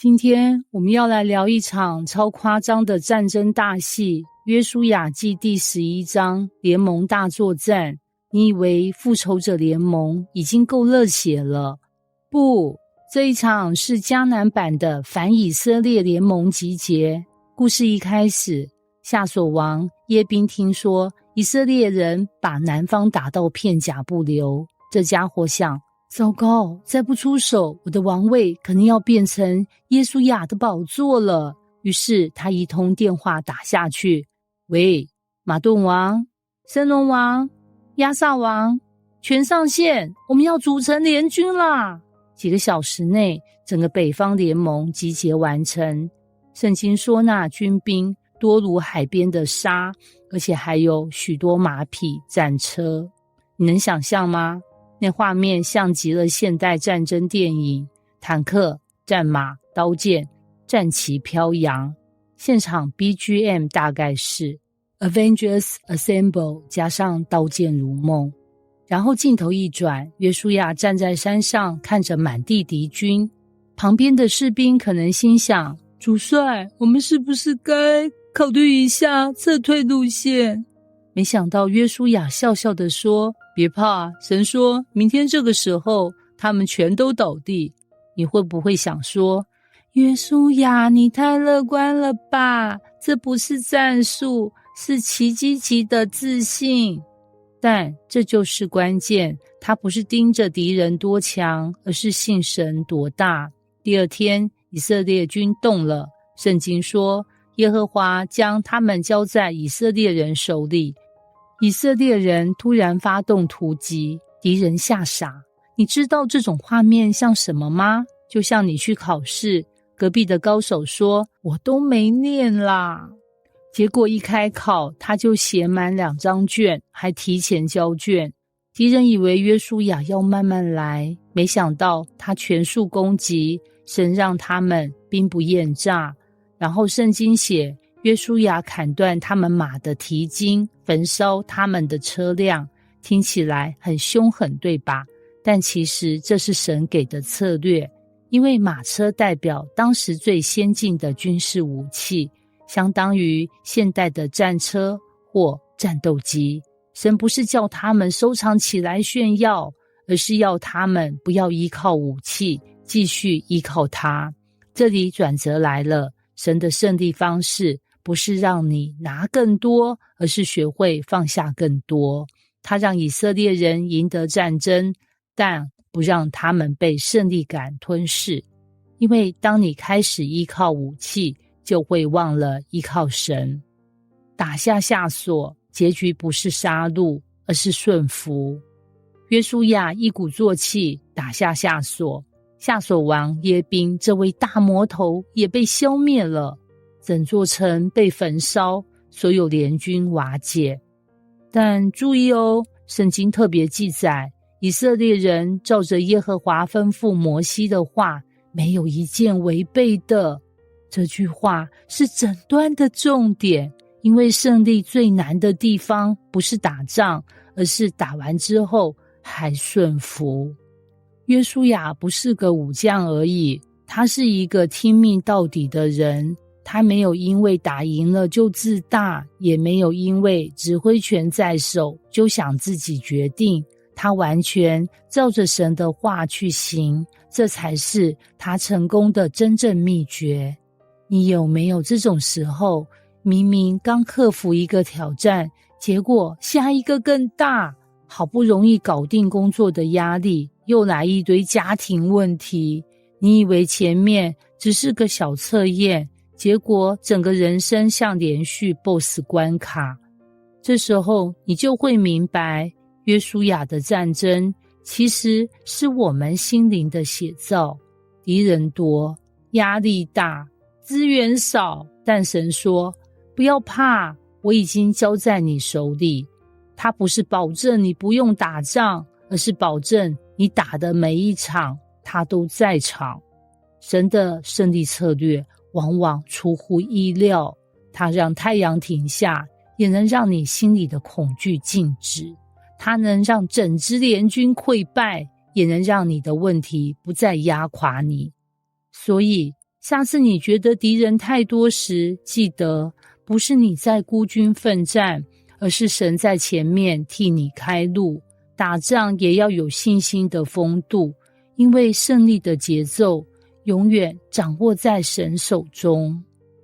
今天我們要來聊一場超誇張的戰爭大戲，約書亞記第11章，聯盟大作戰。你以為復仇者聯盟已經夠熱血了？不，這一場是迦南版的反以色列聯盟集結。故事一開始，夏瑣王耶賓聽說以色列人把南方打到片甲不留，這家伙想，糟糕，再不出手，我的王位可能要變成約書亞的寶座了。於是他一通電話打下去，喂，馬頓王、申龍王、亞薩王，全上線，我們要組成聯軍啦！幾個小時內，整個北方聯盟集結完成。聖經說那軍兵多如海邊的沙，而且還有許多馬匹、戰車。你能想象嗎？那畫面像極了現代戰爭電影，坦克、戰馬、刀劍，戰旗飄揚。現場 BGM 大概是 Avengers Assemble 加上刀劍如夢。然後鏡頭一轉，約書亞站在山上看着滿地敵軍，旁邊的士兵可能心想，主帥，我們是不是該考慮一下撤退路線？沒想到約書亞笑笑地說，別怕，神說明天這個時候他們全都倒地。你會不會想說，約書亞你太樂觀了吧，這不是戰術，是奇蹟級的自信。但這就是關鍵，他不是盯着敵人多強，而是信神多大。第二天以色列軍動了，聖經說耶和華將他們交在以色列人手裡。以色列人突然發動突擊，敵人嚇傻。你知道這種畫面像什麼嗎？就像你去考試，隔壁的高手說我都沒念啦，結果一開考他就寫滿2張卷，還提前交卷。敵人以為約書亞要慢慢來，沒想到他全速攻擊，神讓他們兵不厭詐。然後聖經寫約書亞砍斷他們馬的蹄筋，焚燒他們的車輛，聽起來很兇狠，對吧？但其實這是神給的策略，因為馬車代表當時最先進的軍事武器，相當於現代的戰車或戰鬥機。神不是叫他們收藏起來炫耀，而是要他們不要依靠武器，繼續依靠他。這裡轉折來了，神的勝利方式不是讓你拿更多，而是學會放下更多。他讓以色列人贏得戰爭，但不讓他們被勝利感吞噬。因為當你開始依靠武器，就會忘了依靠神。打下夏瑣，結局不是殺戮，而是順服。約書亞一鼓作氣打下夏瑣，夏瑣王耶賓這位大魔頭也被消滅了，整座城被焚燒，所有聯軍瓦解。但注意哦，聖經特別記載，以色列人照着耶和華吩咐摩西的話，沒有一件違背的。這句話是整段的重點，因為勝利最難的地方不是打仗，而是打完之後還順服。約書亞不是個武將而已，他是一個聽命到底的人。他沒有因為打贏了就自大，也沒有因為指揮權在手就想自己決定。他完全照着神的話去行，這才是他成功的真正秘訣。你有沒有這種時候，明明剛克服一個挑戰，結果下一個更大，好不容易搞定工作的壓力，又來一堆家庭問題，你以為前面只是個小測驗，結果整個人生像連續 BOSS 關卡。這時候你就會明白，約書亞的戰爭其實是我們心靈的寫照。敵人多，壓力大，資源少，但神說不要怕，我已經交在你手裡。他不是保證你不用打仗，而是保證你打的每一場他都在場。神的勝利策略往往出乎意料，他讓太陽停下，也能讓你心裡的恐懼靜止。他能讓整支聯軍潰敗，也能讓你的問題不再壓垮你。所以下次你覺得敵人太多時，記得不是你在孤軍奮戰，而是神在前面替你開路。打仗也要有信心的風度，因為勝利的節奏永遠掌握在神手中。